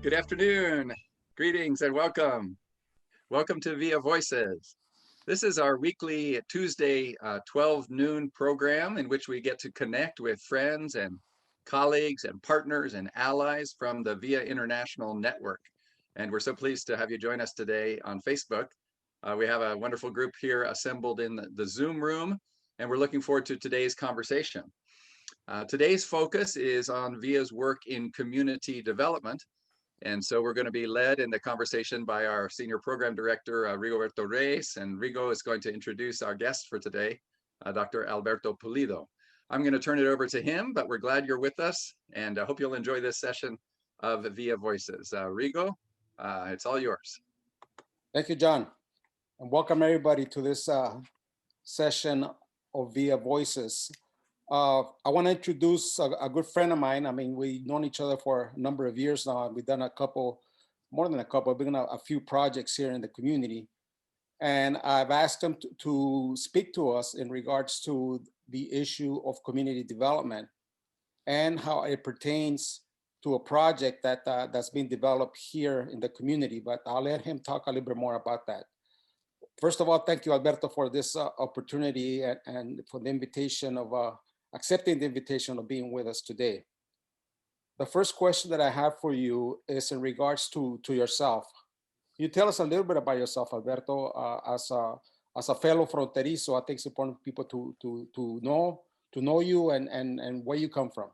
Good afternoon. Greetings and welcome. Welcome to Via Voices. This is our weekly Tuesday 12 noon program in which we get to connect with friends and colleagues and partners and allies from the Via International Network. And we're so pleased to have you join us today on Facebook. We have a wonderful group here assembled in the Zoom room, and we're looking forward to today's conversation. Today's focus is on Via's work in community development. And so we're going to be led in the conversation by our Senior Program Director, Rigoberto Reyes, and Rigo is going to introduce our guest for today, Dr. Alberto Pulido. I'm going to turn it over to him, but we're glad you're with us, and I hope you'll enjoy this session of Via Voices. Rigo, it's all yours. Thank you, John, and welcome everybody to this session of Via Voices. I want to introduce a good friend of mine. I mean, we've known each other for a number of years now. We've done more than a couple, we've done a few projects here in the community. And I've asked him to speak to us in regards to the issue of community development and how it pertains to a project that's being developed here in the community. But I'll let him talk a little bit more about that. First of all, thank you, Alberto, for this opportunity and for the invitation of accepting the invitation of being with us today. The first question that I have for you is in regards to yourself. Can you tell us a little bit about yourself, Alberto, as a fellow fronterizo? I think it's important for people to know you and where you come from.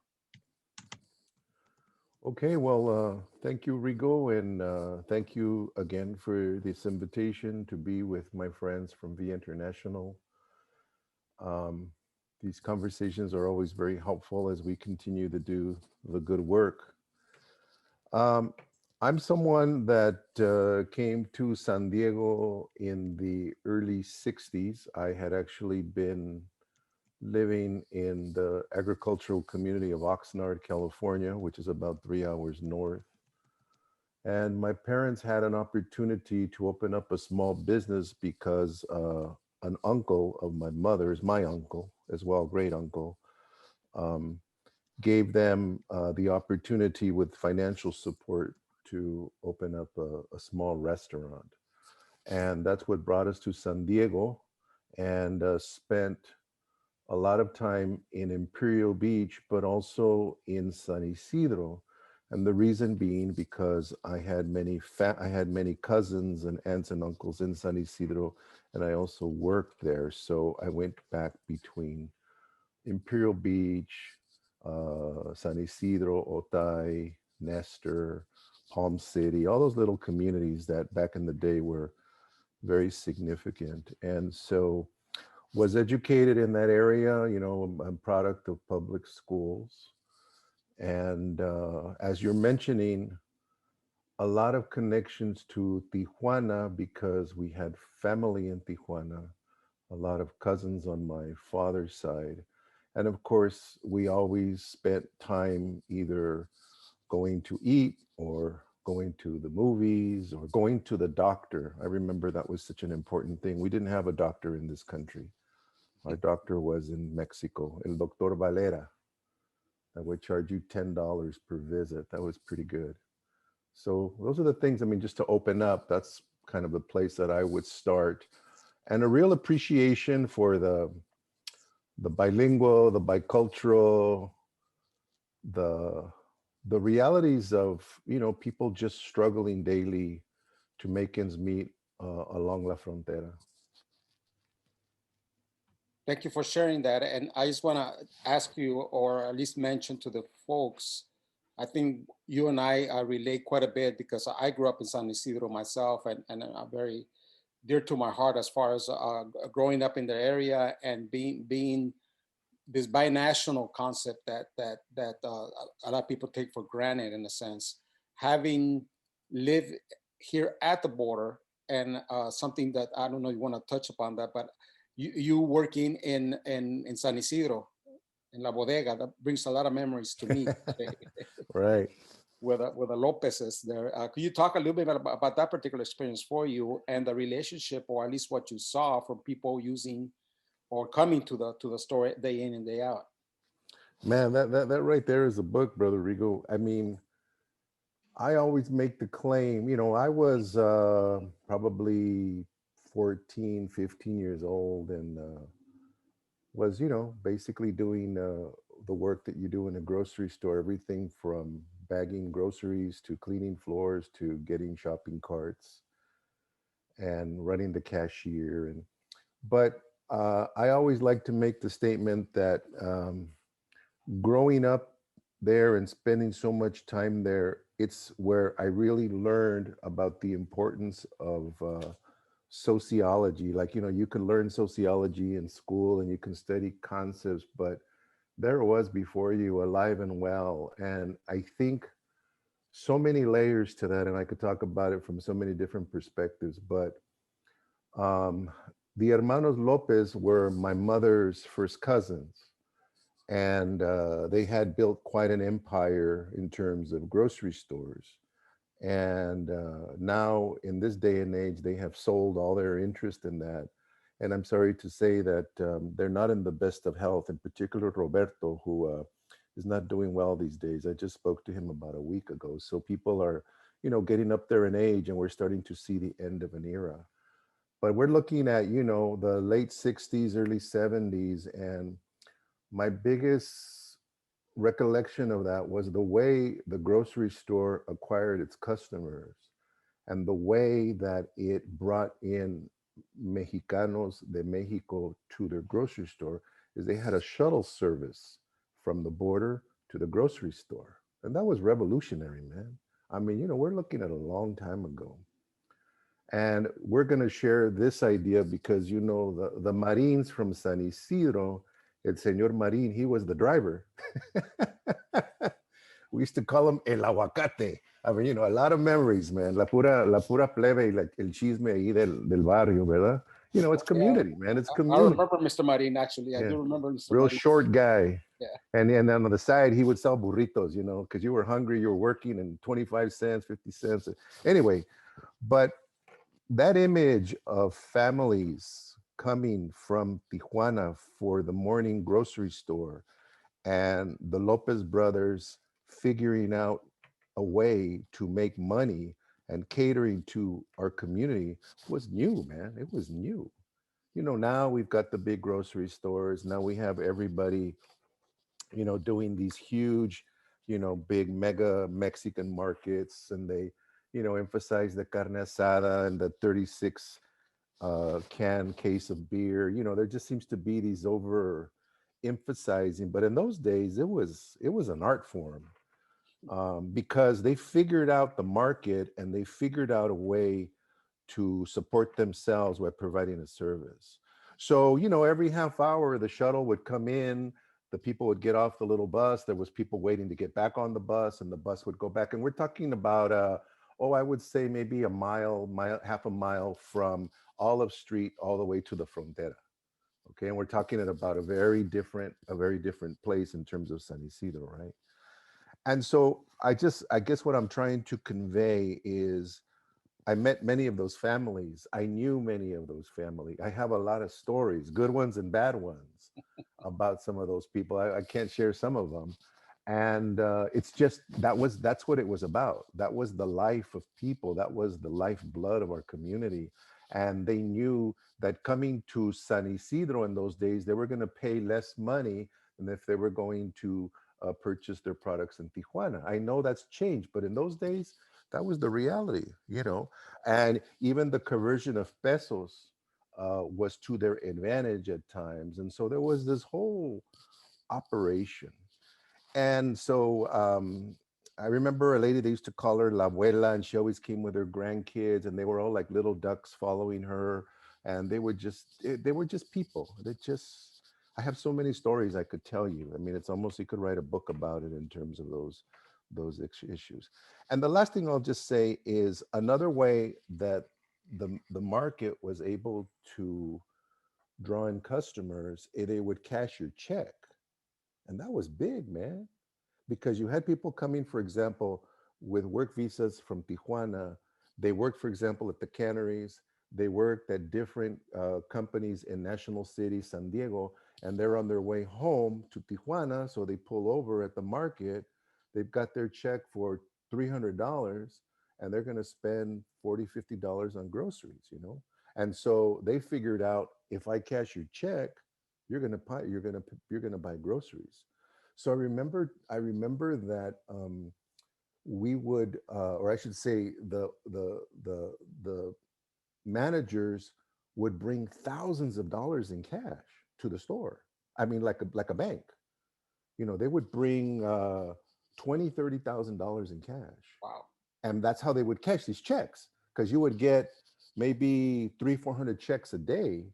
Okay, well, thank you, Rigo, and thank you again for this invitation to be with my friends from Via International. These conversations are always very helpful as we continue to do the good work. I'm someone that came to San Diego in the early 60s. I had actually been living in the agricultural community of Oxnard, California, which is about 3 hours north. And my parents had an opportunity to open up a small business because an uncle of my mother's, my uncle as well, great uncle, gave them the opportunity with financial support to open up a small restaurant. And that's what brought us to San Diego, and spent a lot of time in Imperial Beach, but also in San Isidro. And the reason being because I had many cousins and aunts and uncles in San Isidro, and I also worked there. So I went back between Imperial Beach, San Isidro, Otay, Nestor, Palm City, all those little communities that back in the day were very significant. And so was educated in that area. You know, I'm a product of public schools. And as you're mentioning, a lot of connections to Tijuana because we had family in Tijuana, a lot of cousins on my father's side. And of course, we always spent time either going to eat or going to the movies or going to the doctor. I remember that was such an important thing. We didn't have a doctor in this country. Our doctor was in Mexico, El Doctor Valera. That would charge you $10 per visit. That was pretty good. So those are the things, I mean, just to open up, that's kind of the place that I would start. And a real appreciation for the bilingual, the bicultural, the realities of, you know, people just struggling daily to make ends meet along La Frontera. Thank you for sharing that. And I just want to ask you, or at least mention to the folks, I think you and I relate quite a bit because I grew up in San Isidro myself, and I'm very dear to my heart as far as growing up in the area and being this binational concept that a lot of people take for granted in a sense. Having lived here at the border, and something that I don't know if you want to touch upon that, but you working in San Isidro, in La Bodega, that brings a lot of memories to me. Right. With the Lopez's there. Could you talk a little bit about that particular experience for you and the relationship, or at least what you saw from people using or coming to the store day in and day out? Man, that right there is a book, Brother Rigo. I mean, I always make the claim, I was probably 14, 15 years old and was, basically doing the work that you do in a grocery store, everything from bagging groceries to cleaning floors to getting shopping carts and running the cashier. But I always like to make the statement that growing up there and spending so much time there, it's where I really learned about the importance of sociology. Like, you can learn sociology in school and you can study concepts, but there it was before you, alive and well. And I think so many layers to that, and I could talk about it from so many different perspectives. But um, the Hermanos Lopez were my mother's first cousins, and they had built quite an empire in terms of grocery stores. And now, in this day and age, they have sold all their interest in that. And I'm sorry to say that they're not in the best of health, in particular, Roberto, who is not doing well these days. I just spoke to him about a week ago. So people are, getting up there in age, and we're starting to see the end of an era. But we're looking at, the late 60s, early 70s. And my biggest recollection of that was the way the grocery store acquired its customers and the way that it brought in Mexicanos de Mexico to their grocery store is they had a shuttle service from the border to the grocery store. And that was revolutionary, man. I mean, we're looking at a long time ago. And we're going to share this idea because, the Marines from San Isidro, el Señor Marin, he was the driver. We used to call him El Aguacate. I mean, a lot of memories, man. La pura plebe, like el chisme ahí del barrio, ¿verdad? It's Yeah, community, man. It's I community. remember Mr. Marin, actually. I Yeah. do remember Mr. Real Marin. short guy. Yeah. And then on the side, he would sell burritos, because you were hungry, you were working, and 25 cents, 50 cents. Anyway, but that image of families coming from Tijuana for the morning grocery store and the Lopez brothers figuring out a way to make money and catering to our community was new, man. It was new. Now we've got the big grocery stores. Now we have everybody, doing these huge, big mega Mexican markets, and they, emphasize the carne asada and the 36 can case of beer. There just seems to be these over emphasizing, but in those days it was an art form, because they figured out the market and they figured out a way to support themselves by providing a service. So, every half hour the shuttle would come in, the people would get off the little bus, there was people waiting to get back on the bus, and the bus would go back. And we're talking about I would say maybe a mile, half a mile from Olive Street all the way to the Frontera. Okay, and we're talking at about a very different place in terms of San Isidro, right? And so I guess what I'm trying to convey is I met many of those families. I knew many of those families. I have a lot of stories, good ones and bad ones, about some of those people. I can't share some of them. And it's just that's what it was about. That was the life of people. That was the lifeblood of our community. And they knew that coming to San Isidro in those days, they were going to pay less money than if they were going to purchase their products in Tijuana. I know that's changed, but in those days, that was the reality. And even the conversion of pesos was to their advantage at times. And so there was this whole operation. And so I remember a lady, they used to call her La Abuela, and she always came with her grandkids, and they were all like little ducks following her. And they were just people. I have so many stories I could tell you. I mean, it's almost, you could write a book about it in terms of those issues. And the last thing I'll just say is another way that the market was able to draw in customers, they would cash your check. And that was big, man, because you had people coming, for example, with work visas from Tijuana. They worked, for example, at the canneries. They worked at different companies in National City, San Diego, and they're on their way home to Tijuana. So they pull over at the market. They've got their check for $300 and they're going to spend $40, $50 on groceries, you know? And so they figured out, if I cash your check, you're going to buy groceries. So I remember that we would, or I should say, the managers would bring thousands of dollars in cash to the store. I mean, like a bank. You know, they would bring 20, $30,000 in cash, Wow. and that's how they would cash these checks. Because you would get maybe 300, 400 checks a day,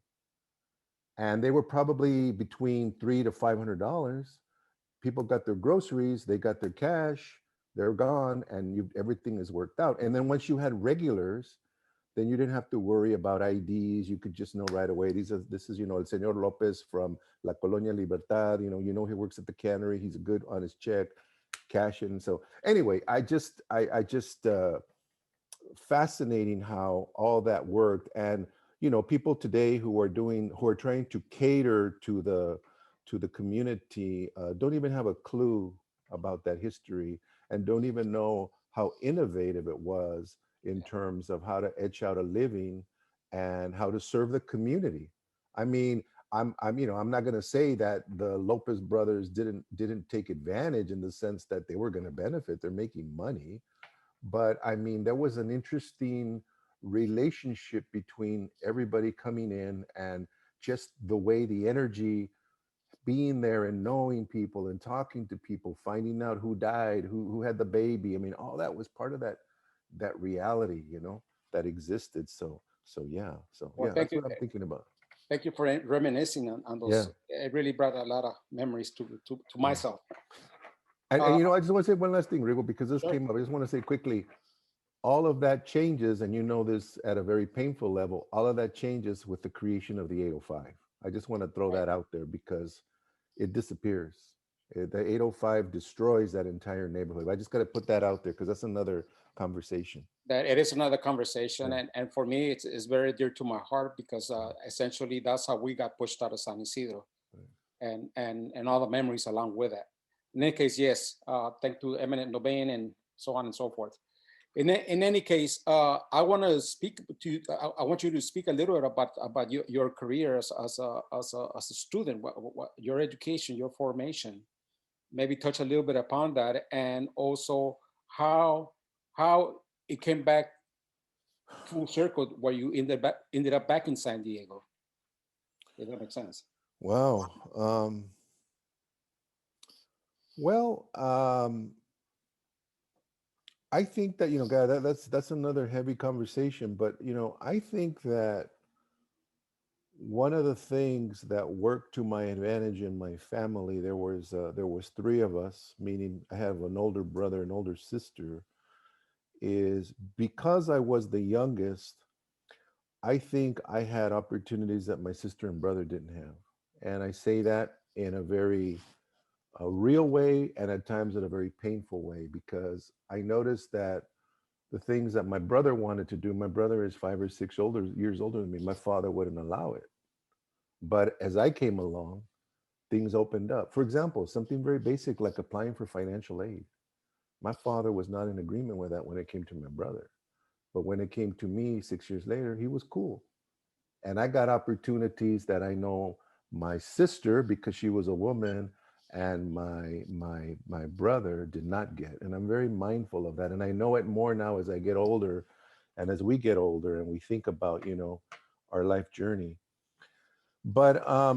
and they were probably between $300 to $500. People got their groceries, they got their cash, they're gone, and everything is worked out. And then once you had regulars, then you didn't have to worry about IDs. You could just know right away. This is, El Señor Lopez from La Colonia Libertad. He works at the cannery. He's good on his check, cash in. So anyway, I just fascinating how all that worked. And people today who are trying to cater to the community don't even have a clue about that history, and don't even know how innovative it was in terms of how to etch out a living and how to serve the community. I mean, I'm not going to say that the Lopez brothers didn't take advantage in the sense that they were going to benefit. They're making money, but I mean, there was an interesting relationship between everybody coming in, and just the way the energy, being there and knowing people and talking to people, finding out who died, who had the baby. I mean, all that was part of that reality, that existed. So yeah. So Well, yeah, thank that's you. what I'm thinking about. Thank you for reminiscing on Yeah. those. It really brought a lot of memories to myself. And Uh, I just want to say one last thing, Rigo, because this Sure. came up. I just want to say quickly, all of that changes, and this at a very painful level, all of that changes with the creation of the 805. I just want to throw that out there because it disappears. The 805 destroys that entire neighborhood. I just got to put that out there because that's another conversation. that it is another conversation, Yeah. and for me, it's very dear to my heart because essentially that's how we got pushed out of San Isidro, and all the memories along with it. In any case, yes, thank to eminent domain and so on and so forth. In any case, I want to speak to you. I want you to speak a little bit about your career as a student, what your education, your formation. Maybe touch a little bit upon that, and also how it came back full circle where you ended up back in San Diego. If that makes sense. Wow. Well, I think that God, that's another heavy conversation. But I think that one of the things that worked to my advantage in my family, there was three of us, meaning I have an older brother and older sister, is because I was the youngest. I think I had opportunities that my sister and brother didn't have, and I say that in a very real way, and at times in a very painful way, because I noticed that the things that my brother wanted to do, my brother is 5 or 6 years older than me, my father wouldn't allow it. But as I came along, things opened up. For example, something very basic like applying for financial aid. My father was not in agreement with that when it came to my brother. But when it came to me 6 years later, he was cool. And I got opportunities that I know my sister, because she was a woman, and my brother did not get. And I'm very mindful of that. And I know it more now as I get older, and as we get older and we think about, our life journey. But I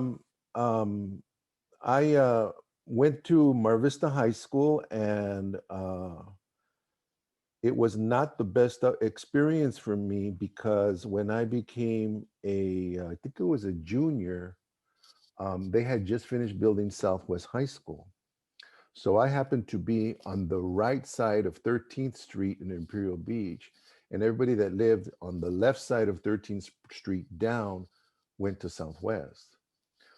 went to Mar Vista High School, and it was not the best experience for me, because when I became I think it was a junior, they had just finished building Southwest High School. So I happened to be on the right side of 13th Street in Imperial Beach, and everybody that lived on the left side of 13th Street down went to Southwest.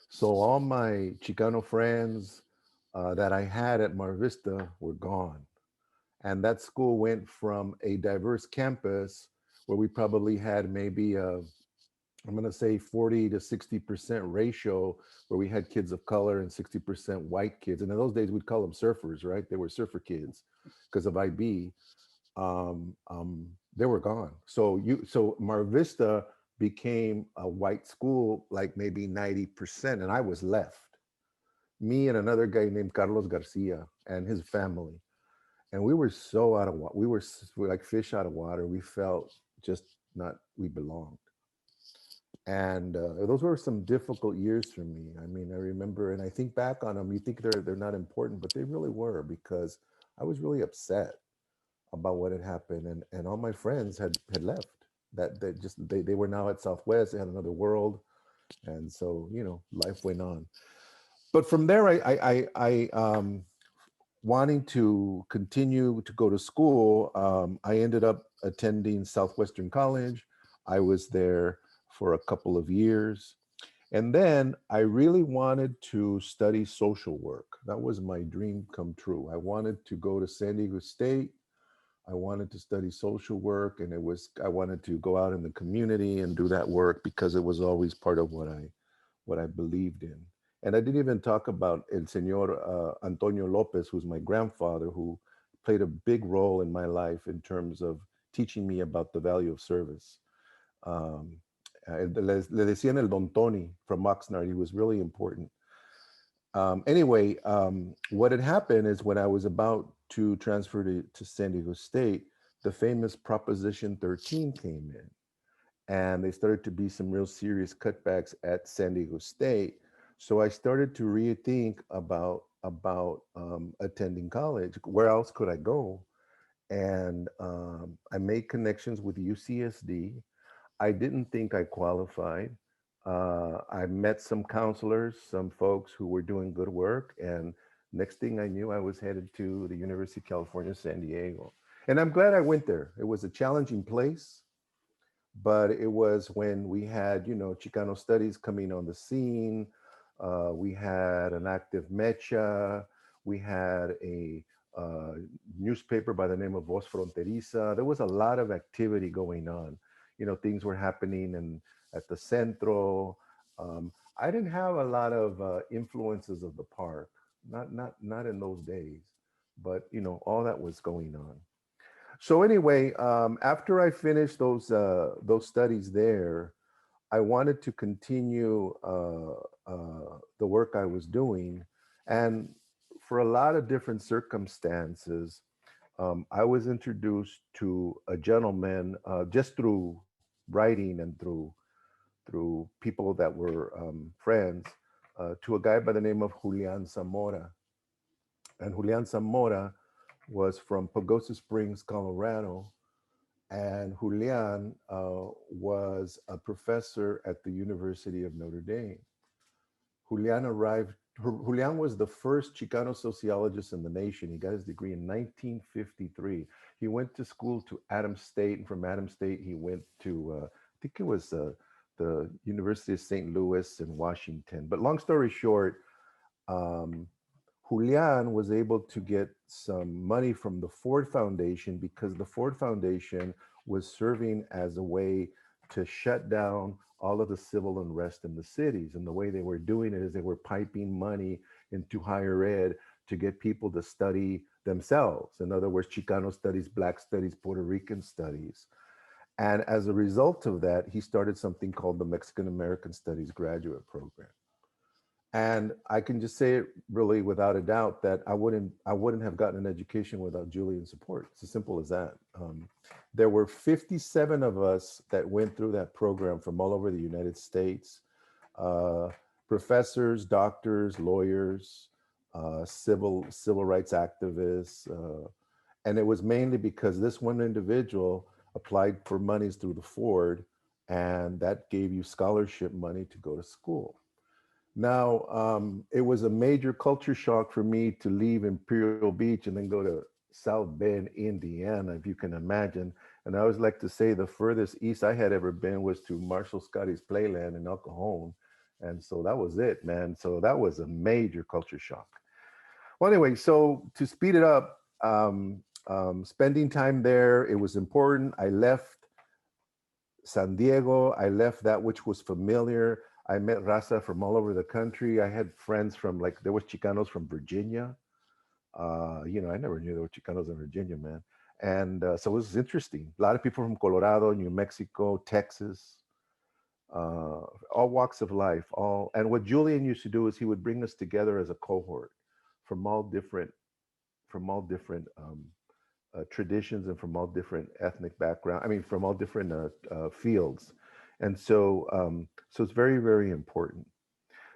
So all my Chicano friends that I had at Mar Vista were gone. And that school went from a diverse campus where we probably had maybe I'm going to say 40 to 60% ratio where we had kids of color and 60% white kids. And in those days, we'd call them surfers, right? They were surfer kids because of IB. They were gone. So Mar Vista became a white school, like maybe 90%, and I was left. Me and another guy named Carlos Garcia and his family. And we were so out of water. We were like fish out of water. We felt just not, we belonged. And those were some difficult years for me. I mean, I remember, and I think back on them, you think they're not important, but they really were, because I was really upset about what had happened, and all my friends had left. They were now at Southwest. They had another world, and so life went on. But from there, I wanting to continue to go to school, I ended up attending Southwestern College. I was there for a couple of years. And then I really wanted to study social work. That was my dream come true. I wanted to go to San Diego State. I wanted to study social work, and I wanted to go out in the community and do that work because it was always part of what I believed in. And I didn't even talk about El Señor Antonio Lopez, who's my grandfather, who played a big role in my life in terms of teaching me about the value of service. Le decían el Don Tony from Oxnard. He was really important. Anyway, what had happened is when I was about to transfer to San Diego State, the famous Proposition 13 came in, and they started to be some real serious cutbacks at San Diego State. So I started to rethink about attending college. Where else could I go? And I made connections with UCSD. I didn't think I qualified. I met some counselors, some folks who were doing good work. And next thing I knew, I was headed to the University of California, San Diego. And I'm glad I went there. It was a challenging place, but it was when we had, Chicano studies coming on the scene. We had an active mecha. We had a newspaper by the name of Voz Fronteriza. There was a lot of activity going on. Things were happening at the Centro. I didn't have a lot of influences of the park, not in those days, but all that was going on. So anyway, after I finished those studies there, I wanted to continue the work I was doing, and for a lot of different circumstances, I was introduced to a gentleman just through writing and through people that were friends, to a guy by the name of Julian Zamora. And Julian Zamora was from Pagosa Springs, Colorado. And Julian was a professor at the University of Notre Dame. Julian was the first Chicano sociologist in the nation. He got his degree in 1953. He went to school to Adams State, and from Adams State, he went to, I think it was the University of St. Louis in Washington. But long story short, Julian was able to get some money from the Ford Foundation because the Ford Foundation was serving as a way to shut down all of the civil unrest in the cities. And the way they were doing it is they were piping money into higher ed to get people to study themselves. In other words, Chicano studies, Black studies, Puerto Rican studies. And as a result of that, he started something called the Mexican American Studies Graduate Program. And I can just say it really without a doubt that I wouldn't have gotten an education without Julian's support. It's as simple as that. There were 57 of us that went through that program from all over the United States. Professors, doctors, lawyers, civil rights activists. And it was mainly because this one individual applied for monies through the Ford, and that gave you scholarship money to go to school. Now, it was a major culture shock for me to leave Imperial Beach and then go to South Bend, Indiana, if you can imagine. And I always like to say the furthest east I had ever been was to Marshall Scotty's Playland in El Cajon. And so that was it, man. So that was a major culture shock. Well, anyway, so to speed it up, spending time there, it was important. I left San Diego. I left that which was familiar. I met raza from all over the country. I had friends from, like, there was Chicanos from Virginia. You know, I never knew there were Chicanos in Virginia, man. And so it was interesting. A lot of people from Colorado, New Mexico, Texas, all walks of life. And what Julian used to do is he would bring us together as a cohort from all different traditions and from all different ethnic background. I mean, from all different fields. And so, so it's very, very important.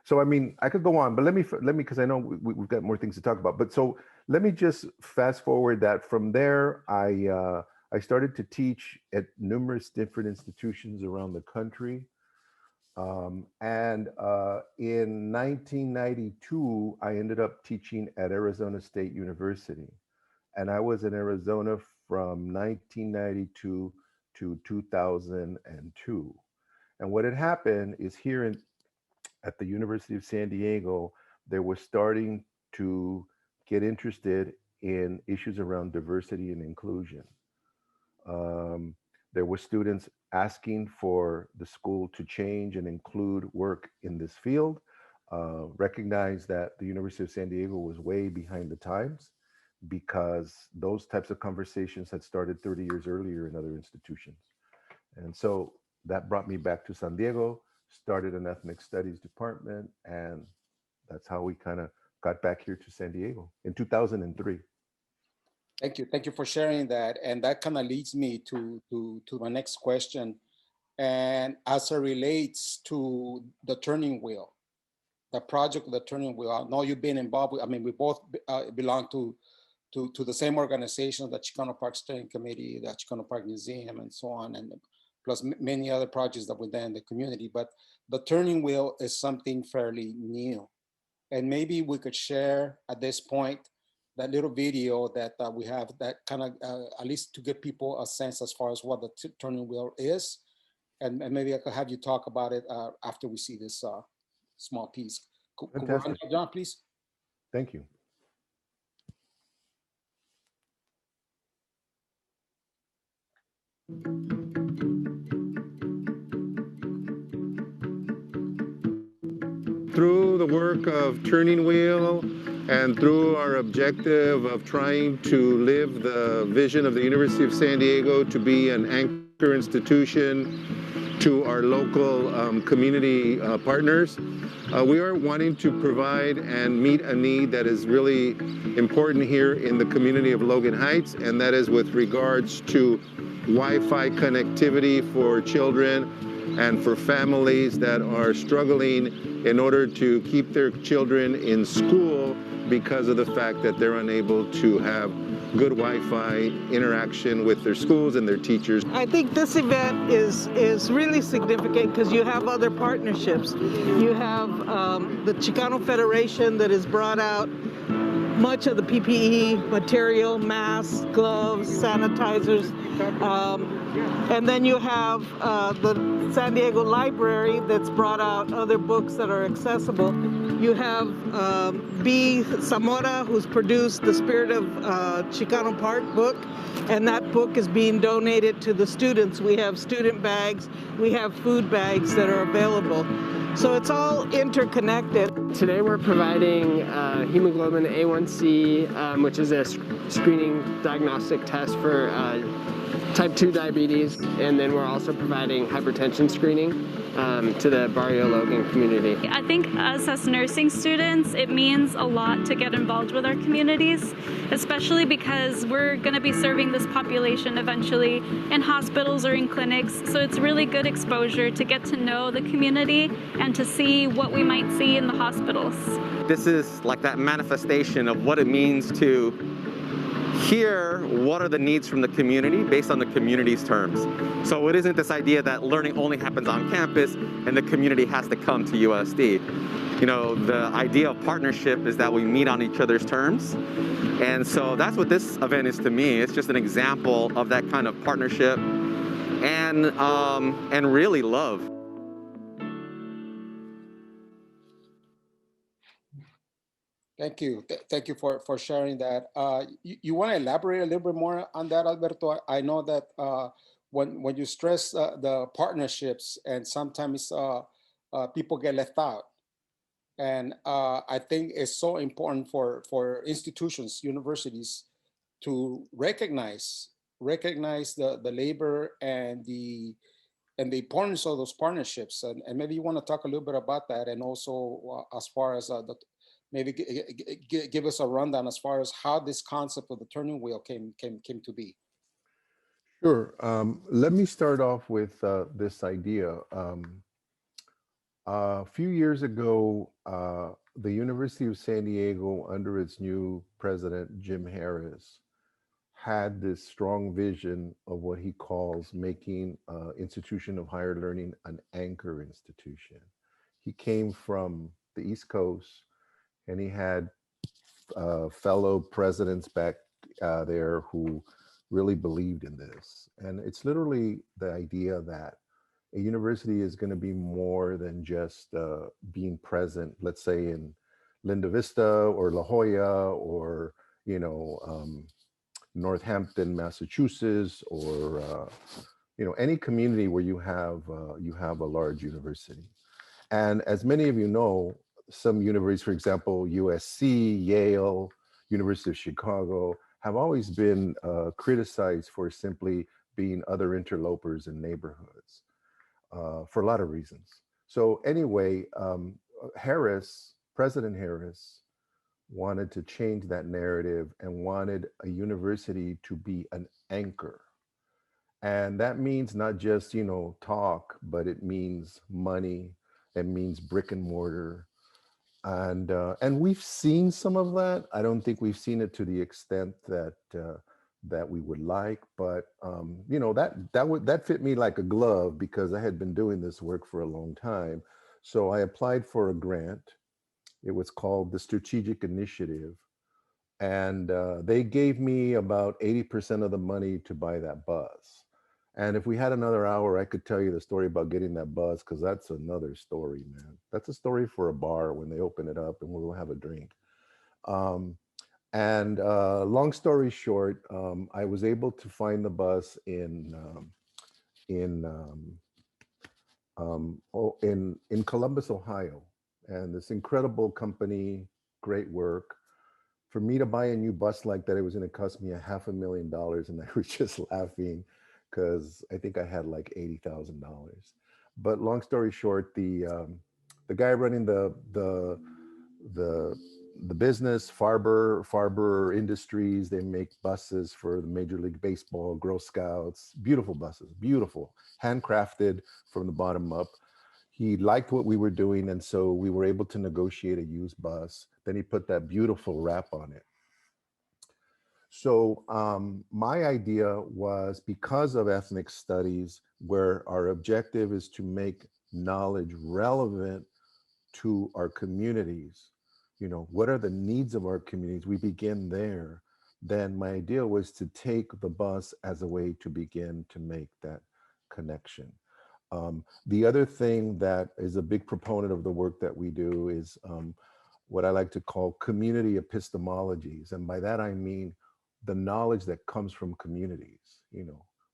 So, I mean, I could go on, but let me, because I know we've got more things to talk about. But so let me just fast forward that from there, I started to teach at numerous different institutions around the country. And in 1992, I ended up teaching at Arizona State University. And I was in Arizona from 1992 to 2002. And what had happened is here at the University of San Diego, they were starting to get interested in issues around diversity and inclusion. There were students asking for the school to change and include work in this field, recognize that the University of San Diego was way behind the times because those types of conversations had started 30 years earlier in other institutions. And so that brought me back to San Diego, started an ethnic studies department, and that's how we kind of got back here to San Diego in 2003. Thank you. Thank you for sharing that. And that kind of leads me to my next question. And as it relates to the Turning Wheel, the project of the Turning Wheel, I know you've been involved with, I mean, we both belong to the same organization, the Chicano Park Steering Committee, the Chicano Park Museum, and so on, and plus many other projects that were there in the community. But the Turning Wheel is something fairly new. And maybe we could share at this point that little video that we have that kind of, at least to give people a sense as far as what the Turning Wheel is. And maybe I could have you talk about it after we see this small piece. Could we run that, John, please? Thank you. Through the work of Turning Wheel and through our objective of trying to live the vision of the University of San Diego to be an anchor institution to our local community partners, we are wanting to provide and meet a need that is really important here in the community of Logan Heights, and that is with regards to Wi-Fi connectivity for children and for families that are struggling in order to keep their children in school because of the fact that they're unable to have good Wi-Fi interaction with their schools and their teachers. I think this event is really significant because you have other partnerships. You have the Chicano Federation that has brought out much of the PPE material, masks, gloves, sanitizers. And then you have the San Diego Library that's brought out other books that are accessible. You have B. Zamora, who's produced the Spirit of Chicano Park book, and that book is being donated to the students. We have student bags, we have food bags that are available. So it's all interconnected. Today we're providing hemoglobin A1C, which is a screening diagnostic test for type 2 diabetes, and then we're also providing hypertension screening to the Barrio Logan community. I think us as nursing students, it means a lot to get involved with our communities, especially because we're going to be serving this population eventually in hospitals or in clinics. So it's really good exposure to get to know the community and to see what we might see in the hospitals. This is like that manifestation of what it means to hear what are the needs from the community based on the community's terms. So it isn't this idea that learning only happens on campus and the community has to come to USD. You know, the idea of partnership is that we meet on each other's terms. And so that's what this event is to me. It's just an example of that kind of partnership and really love. Thank you. Thank you for sharing that. You want to elaborate a little bit more on that, Alberto? I know that when you stress the partnerships, and sometimes people get left out. And I think it's so important for institutions, universities, to recognize the labor and the importance of those partnerships. And maybe you want to talk a little bit about that, and also as far as maybe give us a rundown as far as how this concept of the turning wheel came to be. Sure. Let me start off with this idea. A few years ago, the University of San Diego, under its new president, Jim Harris, had this strong vision of what he calls making institution of higher learning an anchor institution. He came from the East Coast, and he had fellow presidents back there who really believed in this. And it's literally the idea that a university is going to be more than just being present, let's say in Linda Vista or La Jolla or, Northampton, Massachusetts, or, any community where you have a large university. And as many of you know, some universities, for example, USC, Yale, University of Chicago, have always been criticized for simply being other interlopers in neighborhoods for a lot of reasons. So anyway, President Harris wanted to change that narrative and wanted a university to be an anchor. And that means not just, talk, but it means money, it means brick and mortar. And we've seen some of that. I don't think we've seen it to the extent that we would like, but that fit me like a glove because I had been doing this work for a long time. So I applied for a grant. It was called the Strategic Initiative, and they gave me about 80% of the money to buy that bus. And if we had another hour, I could tell you the story about getting that bus, because that's another story, man. That's a story for a bar when they open it up and we'll have a drink. Long story short, I was able to find the bus in Columbus, Ohio, and this incredible company, great work. For me to buy a new bus like that, it was going to cost me $500,000, and I was just laughing because I think I had like $80,000. But long story short, the guy running the business, Farber Industries, they make buses for the Major League Baseball, Girl Scouts, beautiful buses, beautiful, handcrafted from the bottom up. He liked what we were doing, and so we were able to negotiate a used bus. Then he put that beautiful wrap on it. So my idea was, because of ethnic studies, where our objective is to make knowledge relevant to our communities, what are the needs of our communities? We begin there. Then my idea was to take the bus as a way to begin to make that connection. The other thing that is a big proponent of the work that we do is what I like to call community epistemologies. And by that, I mean the knowledge that comes from communities.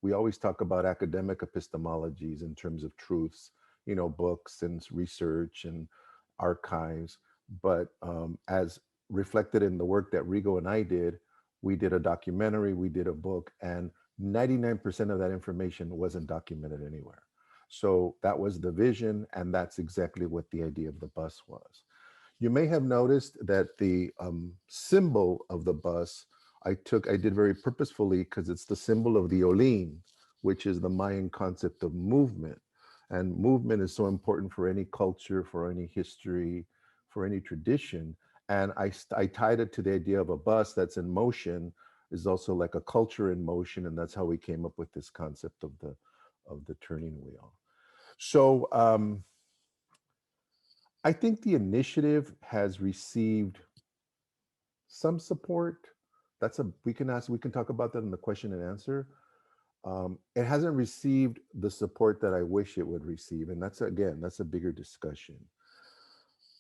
We always talk about academic epistemologies in terms of truths, books and research and archives. But as reflected in the work that Rigo and I did, we did a documentary, we did a book, and 99% of that information wasn't documented anywhere. So that was the vision, and that's exactly what the idea of the bus was. You may have noticed that the symbol of the bus I did very purposefully, because it's the symbol of the Olin, which is the Mayan concept of movement. And movement is so important for any culture, for any history, for any tradition. And I tied it to the idea of a bus that's in motion is also like a culture in motion. And that's how we came up with this concept of the turning wheel. So I think the initiative has received some support. We can talk about that in the question and answer. It hasn't received the support that I wish it would receive. And that's a bigger discussion.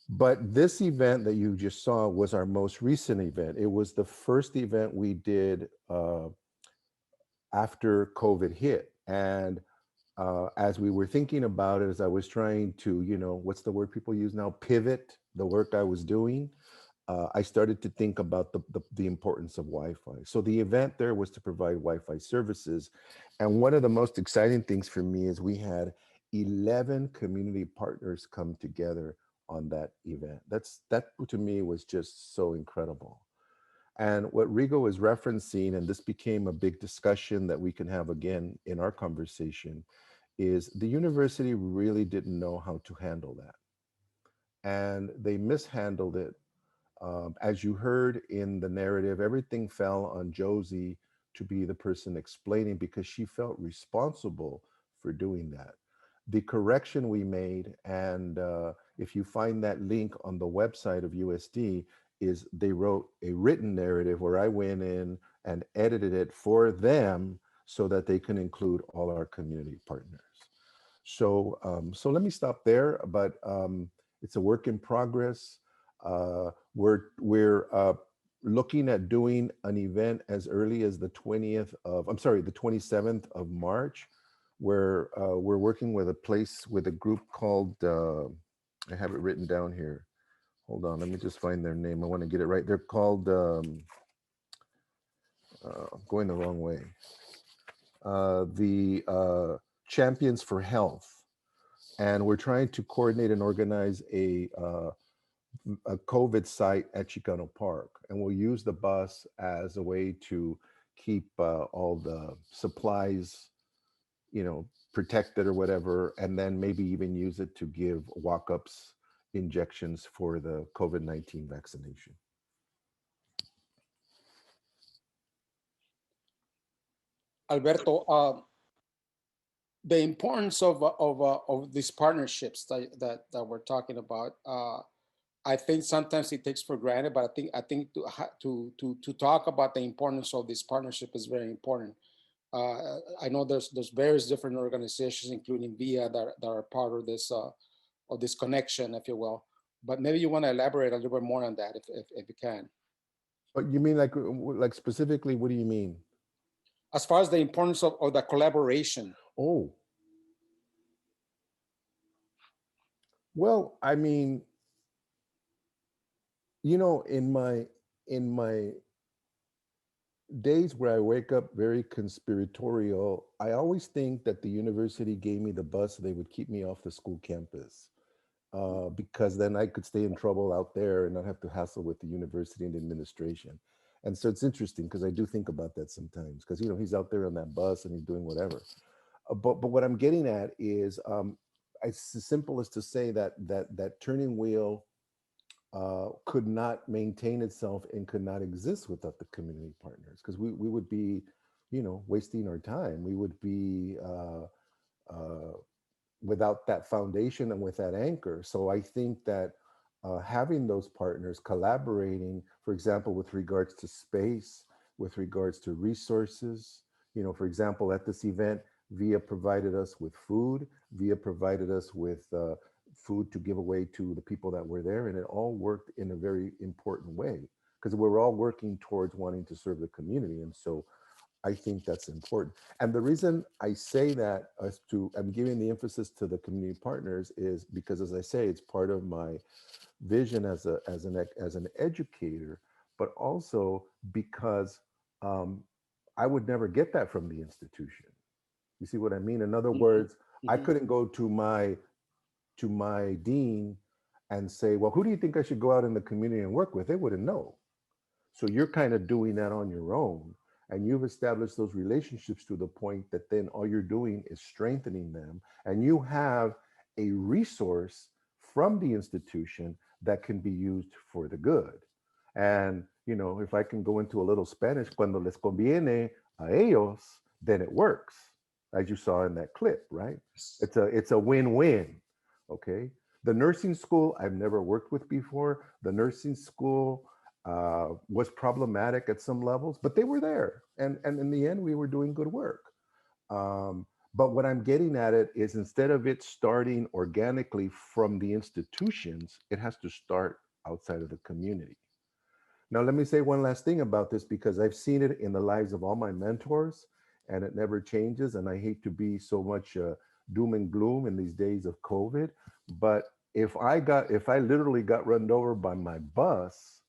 But this event that you just saw was our most recent event. It was the first event we did after COVID hit. And as we were thinking about it, as I was trying to, what's the word people use now? Pivot the work I was doing. I started to think about the importance of Wi-Fi. So the event there was to provide Wi-Fi services. And one of the most exciting things for me is we had 11 community partners come together on that event. That to me was just so incredible. And what Rigo is referencing, and this became a big discussion that we can have again in our conversation, is the university really didn't know how to handle that. And they mishandled it. As you heard in the narrative, everything fell on Josie to be the person explaining because she felt responsible for doing that. The correction we made, and if you find that link on the website of USD, is they wrote a written narrative where I went in and edited it for them so that they can include all our community partners. So, so let me stop there, but it's a work in progress. We're looking at doing an event as early as the 27th of March, where we're working with a group called, I have it written down here. Hold on, let me just find their name. I want to get it right. They're called, I'm going the wrong way. The Champions for Health. And we're trying to coordinate and organize a COVID site at Chicano Park. And we'll use the bus as a way to keep all the supplies, protected or whatever, and then maybe even use it to give walk-ups injections for the COVID-19 vaccination. Alberto, the importance of these partnerships that we're talking about, I think sometimes it takes for granted, but I think to talk about the importance of this partnership is very important. I know there's various different organizations, including VIA, that are part of this connection, if you will. But maybe you want to elaborate a little bit more on that, if you can. But you mean like specifically, what do you mean? As far as the importance of the collaboration. Oh. Well, I mean, in my days where I wake up very conspiratorial, I always think that the university gave me the bus so they would keep me off the school campus, because then I could stay in trouble out there and not have to hassle with the university and the administration. And so it's interesting because I do think about that sometimes, because he's out there on that bus and he's doing whatever. But what I'm getting at is it's as simple as to say that turning wheel could not maintain itself and could not exist without the community partners, because we would be, wasting our time. We would be without that foundation and with that anchor. So I think that having those partners collaborating, for example, with regards to space, with regards to resources, for example, at this event, VIA provided us with food. VIA provided us with food to give away to the people that were there. And it all worked in a very important way because we're all working towards wanting to serve the community. And so I think that's important. And the reason I say that I'm giving the emphasis to the community partners is because, as I say, it's part of my vision as an educator, but also because I would never get that from the institution. You see what I mean? In other words, I couldn't go to my dean and say, well, who do you think I should go out in the community and work with? They wouldn't know. So you're kind of doing that on your own. And you've established those relationships to the point that then all you're doing is strengthening them. And you have a resource from the institution that can be used for the good. And, if I can go into a little Spanish, cuando les conviene a ellos, then it works, as you saw in that clip, right? It's a win-win, okay? The nursing school, I've never worked with before. The nursing school was problematic at some levels, but they were there. And in the end, we were doing good work. But what I'm getting at it is, instead of it starting organically from the institutions, it has to start outside of the community. Now, let me say one last thing about this, because I've seen it in the lives of all my mentors. and it never changes. And I hate to be so much doom and gloom in these days of COVID, but if I literally got run over by my bus,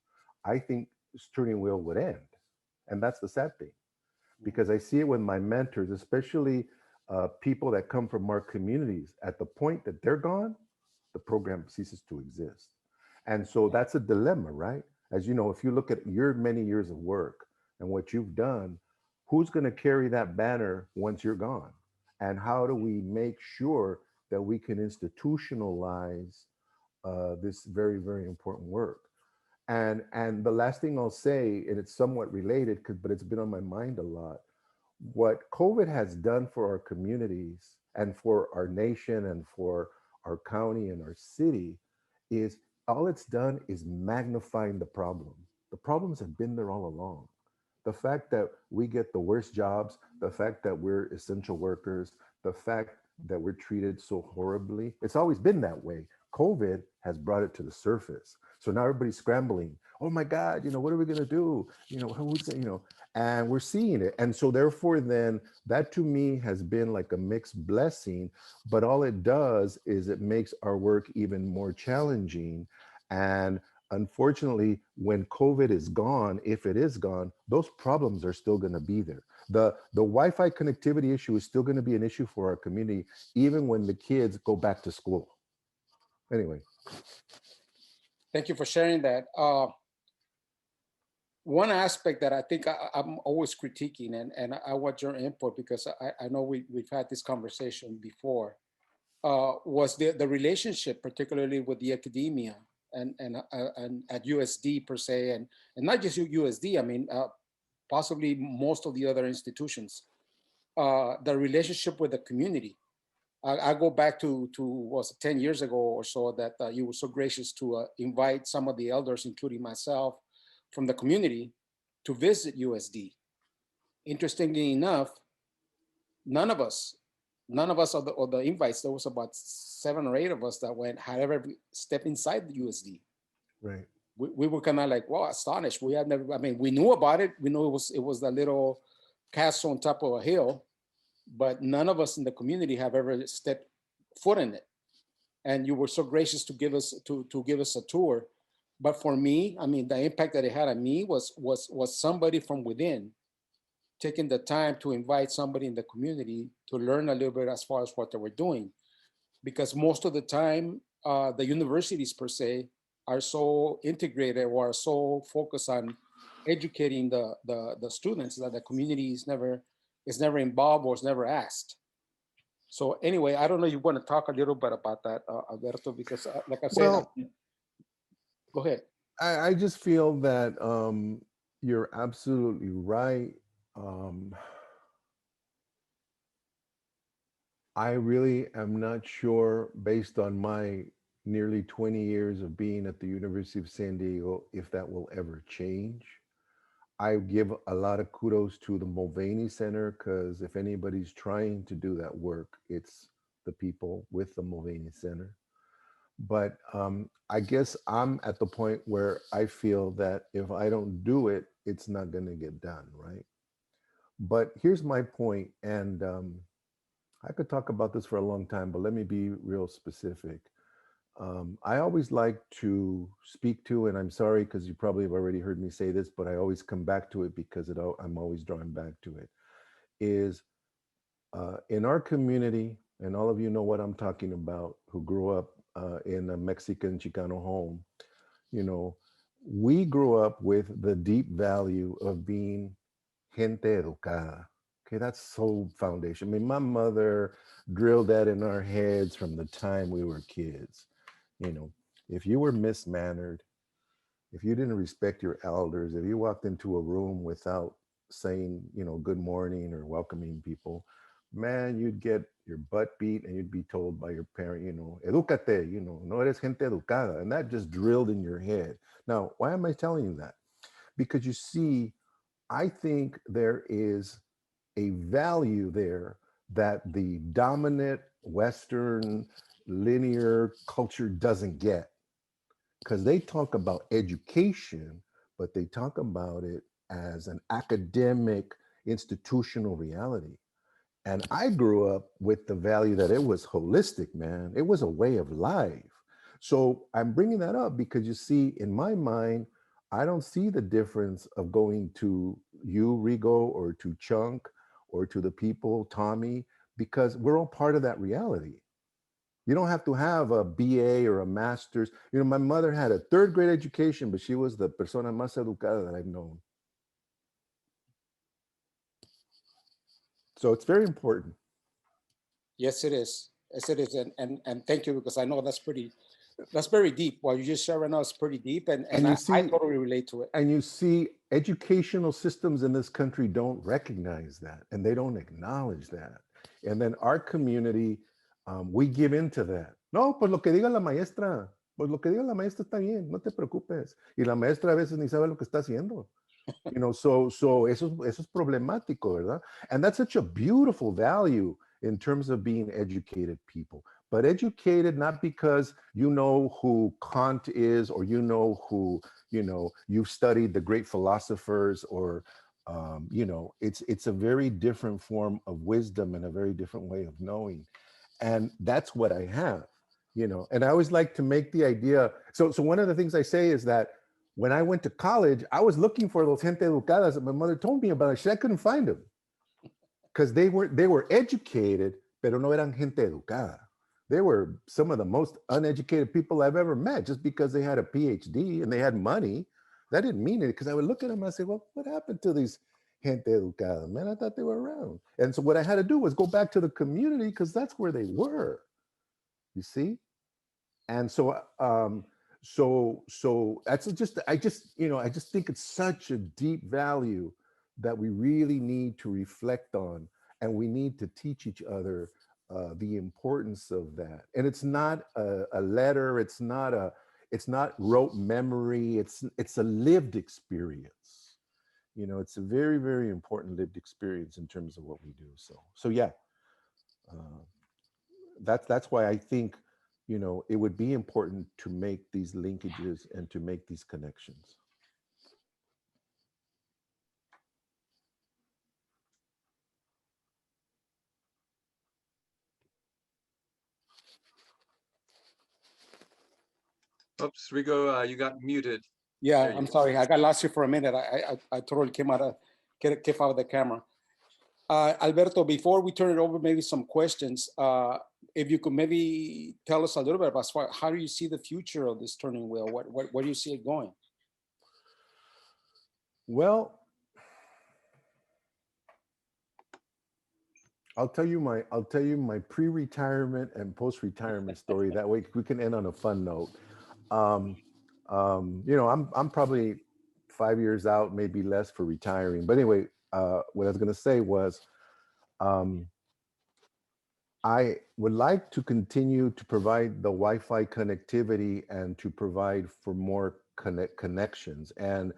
I think steering wheel would end. And that's the sad thing, because I see it with my mentors, especially people that come from our communities. At the point that they're gone, the program ceases to exist. And so that's a dilemma, right? As you know, if you look at your many years of work and what you've done, who's going to carry that banner once you're gone? And how do we make sure that we can institutionalize this very, very important work? And the last thing I'll say, and it's somewhat related, but it's been on my mind a lot. What COVID has done for our communities and for our nation and for our county and our city is all it's done is magnifying the problem. The problems have been there all along. The fact that we get the worst jobs, the fact that we're essential workers, the fact that we're treated so horribly, it's always been that way. COVID has brought it to the surface. So now everybody's scrambling. Oh my God, what are we gonna do? And we're seeing it. And so therefore then that to me has been like a mixed blessing, but all it does is it makes our work even more challenging. And unfortunately, when COVID is gone, if it is gone, those problems are still gonna be there. The Wi-Fi connectivity issue is still gonna be an issue for our community, even when the kids go back to school. Anyway. Thank you for sharing that. One aspect that I think I'm always critiquing, and I want your input because I know we've had this conversation before, was the relationship, particularly with the academia and at USD per se, and not just USD, I mean, possibly most of the other institutions, the relationship with the community. I go back to was 10 years ago or so that you were so gracious to invite some of the elders, including myself, from the community to visit USD. Interestingly enough, none of us of the invites, there was about 7 or 8 of us that had ever stepped inside the USD. Right. We were kind of like, wow, astonished. We had never, I mean, we knew about it. We knew it was that little castle on top of a hill, but none of us in the community have ever stepped foot in it. And you were so gracious to give us a tour. But for me, I mean, the impact that it had on me was somebody from within taking the time to invite somebody in the community to learn a little bit as far as what they were doing. Because most of the time, the universities per se are so integrated or are so focused on educating the students that the community is never involved or is never asked. So anyway, I don't know if you want to talk a little bit about that, Alberto, because like I said, Well, go ahead. I just feel that you're absolutely right. I really am not sure, based on my nearly 20 years of being at the University of San Diego, if that will ever change. I give a lot of kudos to the Mulvaney Center, because if anybody's trying to do that work, it's the people with the Mulvaney Center. But I guess I'm at the point where I feel that if I don't do it, it's not going to get done, right? But here's my point, and I could talk about this for a long time, but let me be real specific. I always like to speak to, and I'm sorry because you probably have already heard me say this, but I always come back to it because I'm always drawing back to it, is in our community, and all of you know what I'm talking about, who grew up in a Mexican Chicano home, we grew up with the deep value of being gente educada. Okay, that's so foundation. I mean, my mother drilled that in our heads from the time we were kids. If you were mismannered, if you didn't respect your elders, if you walked into a room without saying, good morning or welcoming people, man, you'd get your butt beat and you'd be told by your parent, educate, no eres gente educada. And that just drilled in your head. Now, why am I telling you that? Because you see, I think there is a value there that the dominant Western linear culture doesn't get, because they talk about education, but they talk about it as an academic institutional reality. And I grew up with the value that it was holistic, man. It was a way of life. So I'm bringing that up because you see, in my mind, I don't see the difference of going to you, Rigo, or to Chunk, or to the people, Tommy, because we're all part of that reality. You don't have to have a BA or a master's. You know, my mother had a third grade education, but she was the persona más educada that I've known. So it's very important. Yes, it is. Yes, it is. And thank you, because I know that's very deep. What you just shared right now is pretty deep, and And you I see- totally relate to it. And you see, educational systems in this country don't recognize that, and they don't acknowledge that. And then our community, we give into that. No, pues lo que diga la maestra. Pues lo que diga la maestra está bien, no te preocupes. Y la maestra a veces ni sabe lo que está haciendo. You know, so eso es problemático, ¿verdad? And that's such a beautiful value in terms of being educated people. But educated not because you know who Kant is, or you know who, you know, you've studied the great philosophers, or you know, it's a very different form of wisdom and a very different way of knowing. And that's what I have, you know. And I always like to make the idea. So one of the things I say is that when I went to college, I was looking for those gente educadas that my mother told me about. I couldn't find them because they were educated, pero no eran gente educada. They were some of the most uneducated people I've ever met, just because they had a PhD and they had money. That didn't mean it, because I would look at them and I say, well, what happened to these gente educada? Man, I thought they were around. And so what I had to do was go back to the community, because that's where they were, you see? And so, so that's I just think it's such a deep value that we really need to reflect on, and we need to teach each other the importance of that. And it's not a letter, it's not rote memory, it's a lived experience. You know, it's a very, very important lived experience in terms of what we do. So yeah, that's why I think, you know, it would be important to make these linkages and to make these connections. Oops, Rigo, you got muted. Yeah, There you I'm go. sorry. I got lost here for a minute. I totally came out of the camera. Alberto, before we turn it over, maybe some questions. If you could maybe tell us a little bit about how do you see the future of this turning wheel? Where do you see it going? Well, I'll tell you my pre-retirement and post-retirement story. That way we can end on a fun note. You know, I'm probably 5 years out, maybe less, for retiring. But anyway, what I was going to say was, I would like to continue to provide the Wi-Fi connectivity and to provide for more connections. And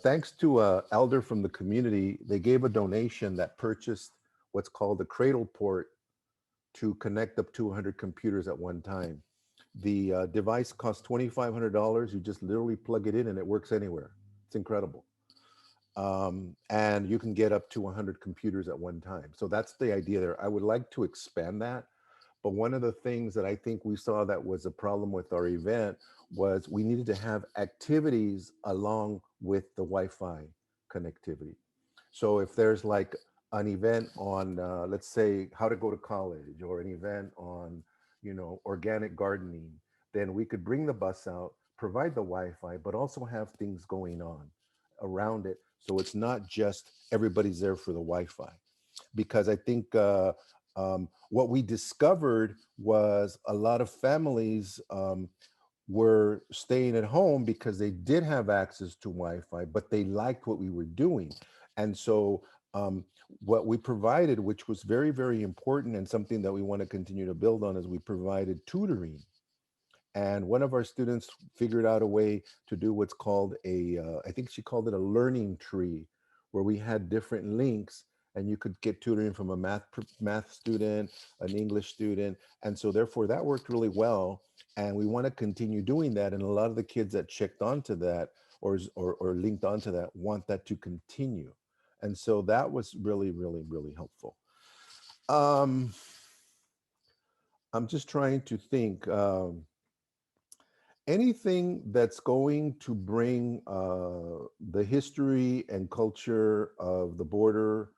thanks to an elder from the community, they gave a donation that purchased what's called a cradle port to connect up to 100 computers at one time. The device costs $2,500. You just literally plug it in and it works anywhere. It's incredible. And you can get up to 100 computers at one time. So that's the idea there. I would like to expand that. But one of the things that I think we saw that was a problem with our event was we needed to have activities along with the Wi-Fi connectivity. So if there's like an event on, let's say, how to go to college, or an event on, you know, organic gardening, then we could bring the bus out, provide the Wi-Fi, but also have things going on around it. So it's not just everybody's there for the Wi-Fi. Because I think what we discovered was a lot of families were staying at home because they did have access to Wi-Fi, but they liked what we were doing. And so what we provided, which was very, very important and something that we want to continue to build on, is we provided tutoring. And one of our students figured out a way to do what's called I think she called it a learning tree, where we had different links and you could get tutoring from a math student, an English student. And so therefore that worked really well. And we want to continue doing that. And a lot of the kids that checked onto that or linked onto that want that to continue. And so that was really, really, really helpful. I'm just trying to think. Anything that's going to bring the history and culture of the border,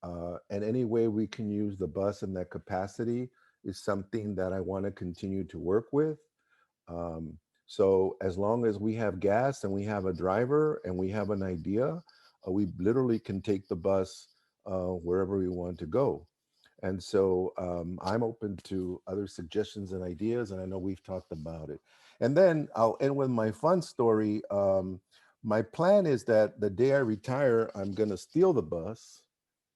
and any way we can use the bus in that capacity is something that I want to continue to work with. So as long as we have gas and we have a driver and we have an idea, we literally can take the bus wherever we want to go. And so I'm open to other suggestions and ideas, and I know we've talked about it. And then I'll end with my fun story. My plan is that the day I retire, I'm going to steal the bus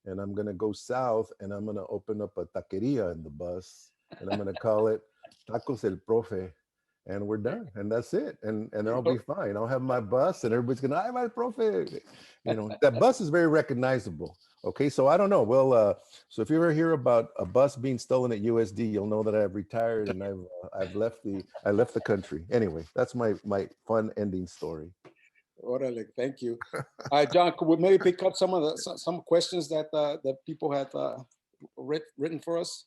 and I'm going to go south and I'm going to open up a taqueria in the bus and I'm going to call it Tacos El Profe. And we're done. And that's it. And I'll be fine. I'll have my bus and everybody's going to, "Ay, my profe." You know, that bus is very recognizable. Okay. So I don't know. Well, so if you ever hear about a bus being stolen at USD, you'll know that I've retired and I left the country. Anyway, that's my fun ending story. Orale, thank you. John, could we maybe pick up some questions that that people had written for us?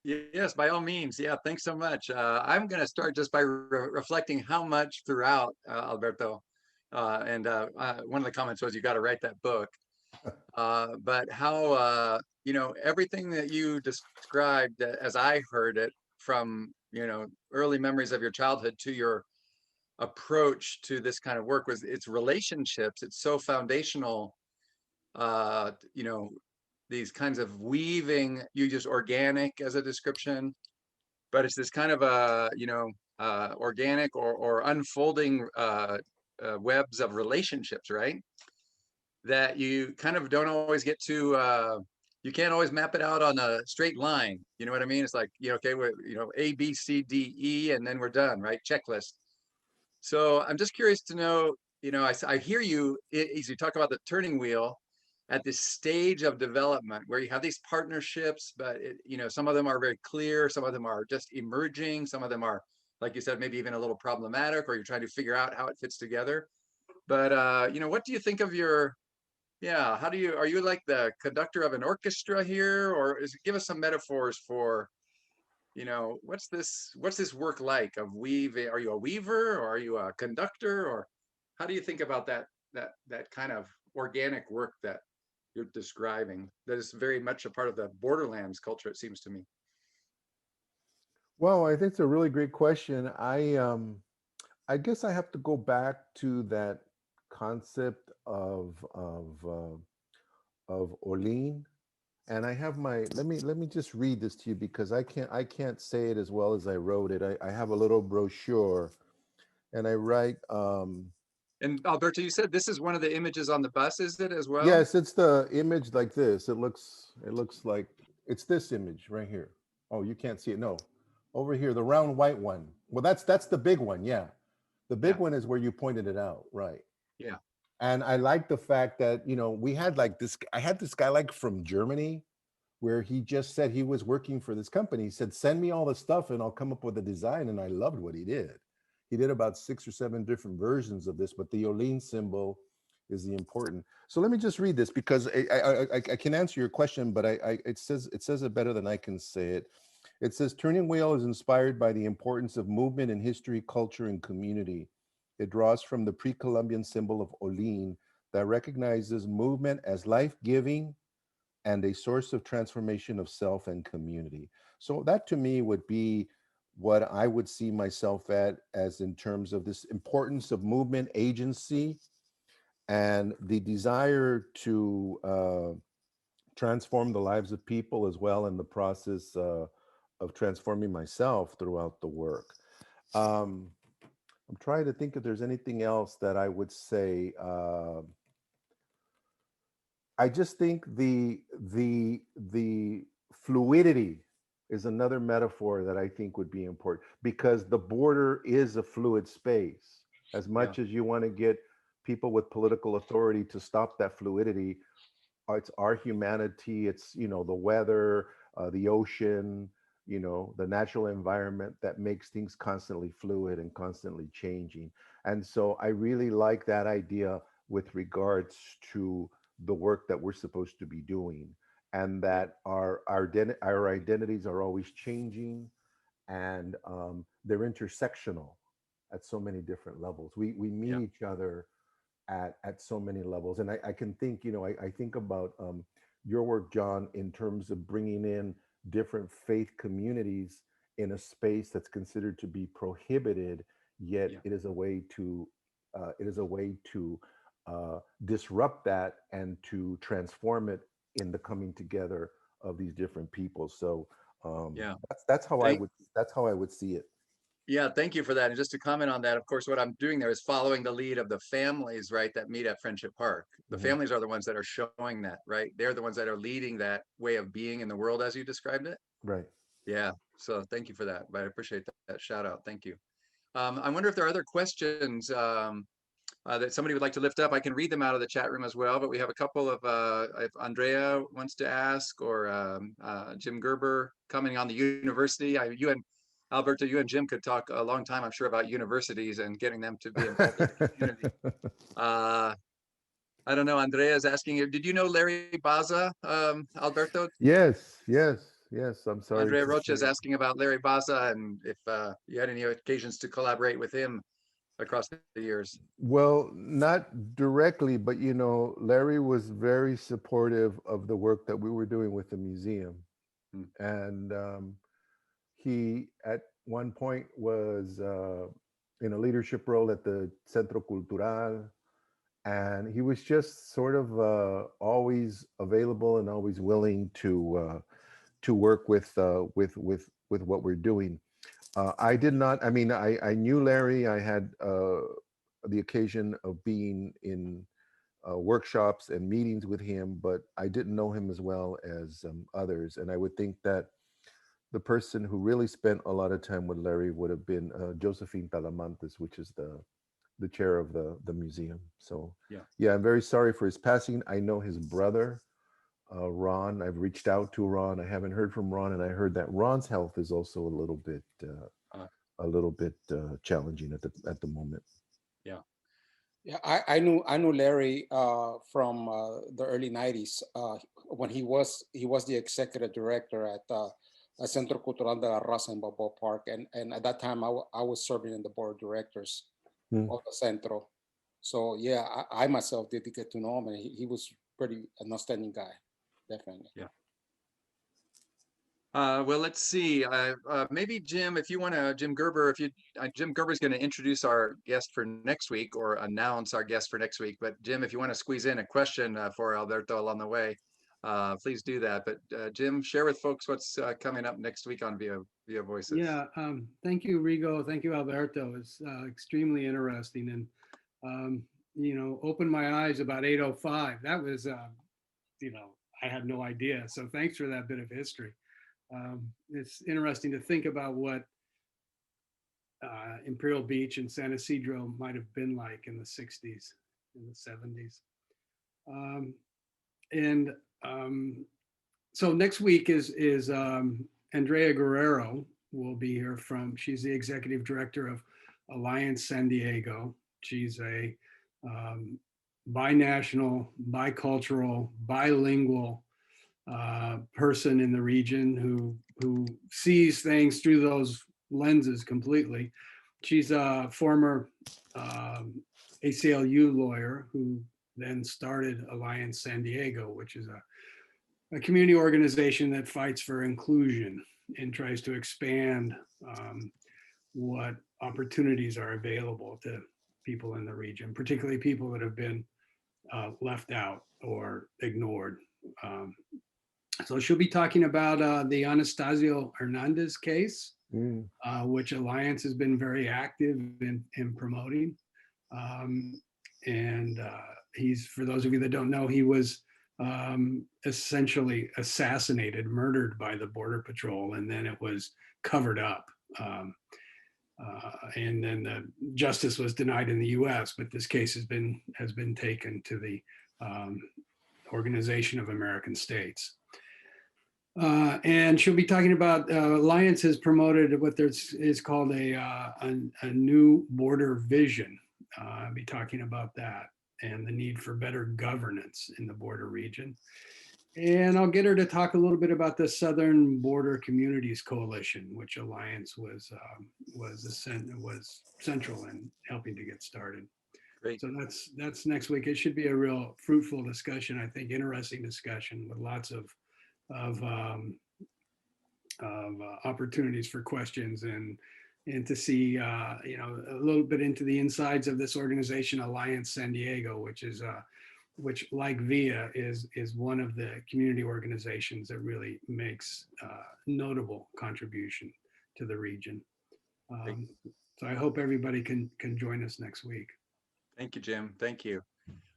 Yes, by all means. Yeah, thanks so much. I'm going to start just by reflecting how much throughout, Alberto. And one of the comments was, you got to write that book. But how, you know, everything that you described as I heard it from, you know, early memories of your childhood to your approach to this kind of work was its relationships. It's so foundational, you know, these kinds of weaving, you use organic as a description, but it's this kind of a, you know, organic or unfolding webs of relationships, right? That you kind of don't always get to, you can't always map it out on a straight line. You know what I mean? It's like, you know, okay, we're, you know, A, B, C, D, E, and then we're done, right? Checklist. So I'm just curious to know, you know, I hear you as you talk about the turning wheel at this stage of development where you have these partnerships, but you know, some of them are very clear, some of them are just emerging, some of them are, like you said, maybe even a little problematic, or you're trying to figure out how it fits together. But you know, what do you think of your, yeah, how do you, are you like the conductor of an orchestra here, or give us some metaphors for, you know, what's this work like of weaving? Are you a weaver or are you a conductor, or how do you think about that kind of organic work that you're describing that is very much a part of the borderlands culture, it seems to me? Well, I think it's a really great question. I guess I have to go back to that concept of Orlean, and I have my, let me just read this to you because I can't say it as well as I wrote it. I have a little brochure, and I write. And Alberto, you said this is one of the images on the bus, is it as well? Yes, it's the image like this. It looks like it's this image right here. Oh, you can't see it. No, over here, the round white one. Well, that's the big one. Yeah, the big one is where you pointed it out, right? Yeah. And I like the fact that, you know, we had like this, I had this guy like from Germany where he just said he was working for this company. He said, "Send me all the stuff and I'll come up with a design." And I loved what he did. He did about 6 or 7 different versions of this, but the Orlean symbol is the important. So let me just read this because I can answer your question, but it says it better than I can say it. It says, "Turning wheel is inspired by the importance of movement in history, culture, and community. It draws from the pre-Columbian symbol of Orlean that recognizes movement as life-giving and a source of transformation of self and community." So that to me would be what I would see myself at, as in terms of this importance of movement, agency, and the desire to transform the lives of people as well in the process of transforming myself throughout the work. I'm trying to think if there's anything else that I would say. I just think the fluidity is another metaphor that I think would be important, because the border is a fluid space. As much as you want to get people with political authority to stop that fluidity, it's our humanity, it's, you know, the weather, the ocean, you know, the natural environment that makes things constantly fluid and constantly changing. And so I really like that idea with regards to the work that we're supposed to be doing, and that our identities are always changing, and they're intersectional at so many different levels. We meet each other at so many levels, and I can think, I think about your work, John, in terms of bringing in different faith communities in a space that's considered to be prohibited, yet it is a way to disrupt that and to transform it in the coming together of these different people. So that's how I would see it. Yeah, thank you for that. And just to comment on that, of course, what I'm doing there is following the lead of the families, right, that meet at Friendship Park. The families are the ones that are showing that, right? They're the ones that are leading that way of being in the world as you described it. Right. Yeah. So thank you for that. But I appreciate that shout out. Thank you. I wonder if there are other questions that somebody would like to lift up. I can read them out of the chat room as well, but we have a couple of, if Andrea wants to ask, or Jim Gerber commenting on the university. You and Alberto, you and Jim could talk a long time, I'm sure, about universities and getting them to be involved in the community. I don't know, Andrea is asking you, did you know Larry Baza, Alberto? Yes. I'm sorry. Andrea Rocha is asking about Larry Baza and if you had any occasions to collaborate with him across the years. Well, not directly, but Larry was very supportive of the work that we were doing with the museum. And he at one point was in a leadership role at the Centro Cultural, and he was just sort of always available and always willing to work with what we're doing. I did not. I mean, I knew Larry. I had the occasion of being in workshops and meetings with him, but I didn't know him as well as others. And I would think that the person who really spent a lot of time with Larry would have been Josephine Talamantes, which is the chair of the museum. So yeah, I'm very sorry for his passing. I know his brother, Ron. I've reached out to Ron. I haven't heard from Ron, and I heard that Ron's health is also a little bit challenging at the moment. Yeah, I knew Larry from the early '90s when he was the executive director at Centro Cultural de la Raza in Balboa Park, and at that time I was serving in the board of directors of the Centro. So yeah, I myself did get to know him, and he was pretty an outstanding guy, definitely. Yeah. Well, let's see. Maybe Jim, if you want to, Jim Gerber, Jim Gerber is going to introduce our guest for next week or announce our guest for next week. But Jim, if you want to squeeze in a question for Alberto along the way, please do that. But Jim, share with folks what's coming up next week on Via Voices. Yeah, thank you, Rigo. Thank you, Alberto. It's extremely interesting, and opened my eyes about 8:05. That was, I had no idea. So thanks for that bit of history. It's interesting to think about what Imperial Beach and San Isidro might have been like in the 60s, in the 70s. So next week is Andrea Guerrero will be here she's the executive director of Alliance San Diego. She's a binational, bicultural, bilingual person in the region who sees things through those lenses completely. She's a former ACLU lawyer who then started Alliance San Diego, which is a community organization that fights for inclusion and tries to expand what opportunities are available to people in the region, particularly people that have been left out or ignored. So she'll be talking about the Anastasio Hernandez case, which Alliance has been very active in promoting. He's, for those of you that don't know, he was essentially assassinated, murdered by the Border Patrol, and then it was covered up. And then the justice was denied in the US, but this case has been taken to the Organization of American States. And she'll be talking about Alliance has promoted what is called a new border vision. I'll be talking about that. and the need for better governance in the border region. And I'll get her to talk a little bit about the Southern Border Communities Coalition, which Alliance was central in helping to get started. Great. So that's next week. It should be a real fruitful discussion, I think, interesting discussion with lots of opportunities for questions and to see a little bit into the insides of this organization, Alliance San Diego, which like VIA is one of the community organizations that really makes notable contribution to the region. So I hope everybody can join us next week. Thank you, Jim. Thank you.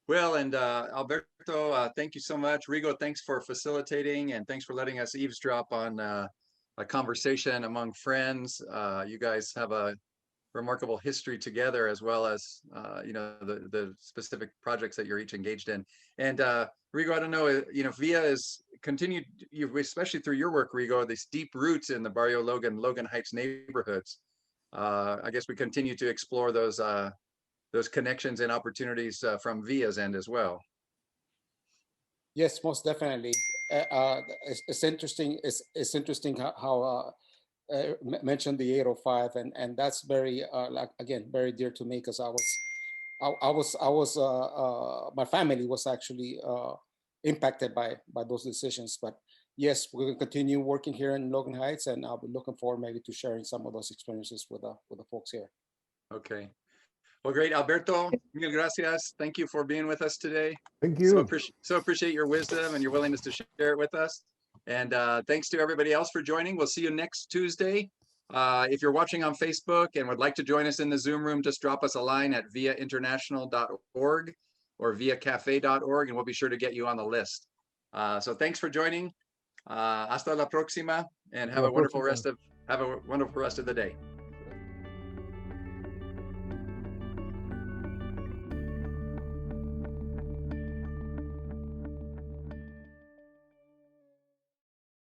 Well, and Alberto, thank you so much. Rigo, thanks for facilitating, and thanks for letting us eavesdrop on a conversation among friends. You guys have a remarkable history together, as well as the specific projects that you're each engaged in. And Rigo, I don't know, VIA is continued, especially through your work, Rigo, these deep roots in the Barrio Logan Heights neighborhoods. I guess we continue to explore those connections and opportunities from VIA's end as well. Yes, most definitely. It's interesting. It's interesting how mentioned the 805, and that's very again very dear to me, because my family was actually impacted by those decisions. But yes, we're going to continue working here in Logan Heights, and I'll be looking forward maybe to sharing some of those experiences with the folks here. Okay. Well, great. Alberto, mil gracias. Thank you for being with us today. Thank you. So appreciate your wisdom and your willingness to share it with us. And thanks to everybody else for joining. We'll see you next Tuesday. If you're watching on Facebook and would like to join us in the Zoom room, just drop us a line at viainternational.org or viacafe.org, and we'll be sure to get you on the list. So thanks for joining. Hasta la próxima, and have a wonderful rest of the day.